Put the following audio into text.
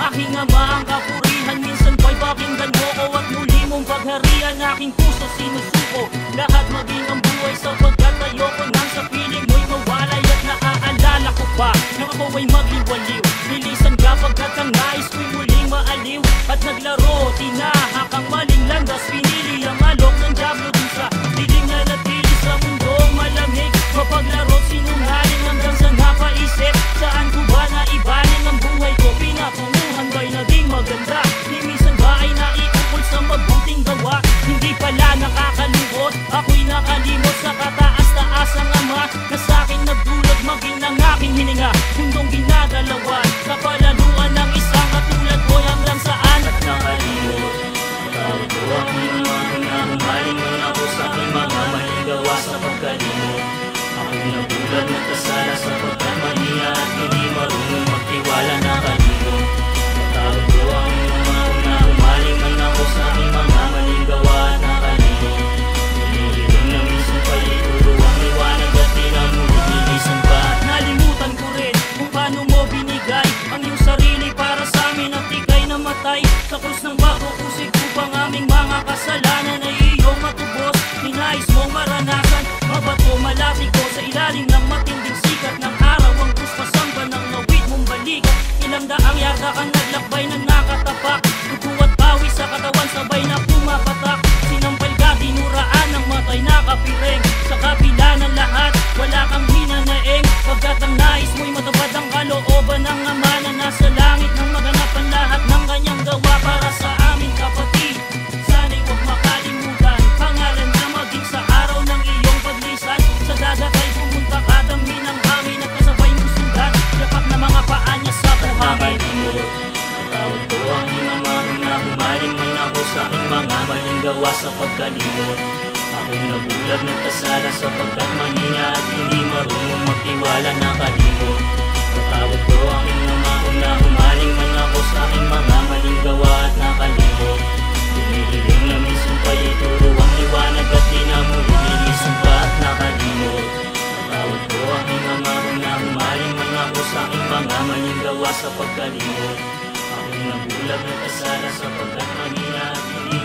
Aking ama ang kapurihan, minsan ba'y pakinggan mo ko at muli mong pagharian. Aking puso sinusuko, lahat maging ang buhay sapagkat ayoko nang sa piling mo'y mawalay. At naaalala ko pa nang ako ay magliwaliw, nilisan ka pagkat ang nais ko'y muling maaliw. At naglaro, tinahak ang maling landas, pinili ang alok ng diablo dun sa dilim na natili sa mundong malamig. Mapaglaro sinungaling hanggang sa napaisip, saan ko ba naibaling ang buhay ko? Pinatunguhan ba'y naging maganda? Ni minsan ba ay naiukol sa mabuting gawa? Hindi pala nakakalungkot, ako'y nakalimot sa kataas-taas ang ama na sa'kin nagdulot maging ng aking hininga. Mundong ginagalawan sa palaluan ng isang katulad ko hanggang saan at nakalimot. Tawag ko ang mga na humaling man ako sa aking mga maling gawa sa pagkalimot. Ako'y nagulat na kasala sa pagkamaniya at hindi marunong magtiwala na kalimot. Tawag ko ang mga na humaling man ako sa aking mga maling gawa at nakalimot. Nililing na minsan pa ituro ang liwanag at tinamulog nilisan pa. Nalimutan ko rin kung paano mo binigay ang iyong sarili para sa amin at ika'y namatay sa krus ng bago. Kusig upang aming mga kasalanan ay iyong matubos. Ninais mong maranasan, mabato malati ko sa ilalim ng matinding sikat ng araw. Ang kuspasan ba ng nawit mong balikat? Ilang daang yarda kang naglakbay na nakatapak, dugo at bawi sa katawan sabay na pumapatak. Sinampal ka, dinuraan ng matay na kapiring. Sa kapila ng lahat, wala kang hinanaing, pagkat ang nais mo'y matupad ang kalooban ng ama na nasa langit nang maganap ang lahat ng kanyang gawa para sa aming kapatid. Sana'y huwag makalimutan pangalan na maging sa araw ng iyong paglisan. Sa dagat ay pumunta ka, damhin ang hangin at kasabay mong sundan yapak na mga paa niya sa buhangin. Tawag ko ang hinamang na humaling man ako sa aking mga maling gawa sa pagkalimot. Ako'y nabulag ng kasala sapagkat maniya at hindi marunong magtiwala na kalimot. Tawag ko ang hinamang na humaling man ako sa aking mga maling gawa at nakalimot. Pinihiling na minsan pa ituro ang liwanag at tinamulog nilisan pa at nakalimot. Tawag ko ang hinamang na humaling man ako sa aking mga maling gawa sa pagkalimot. Ako'y nabulag ng kasala sapagkat maniya at hindi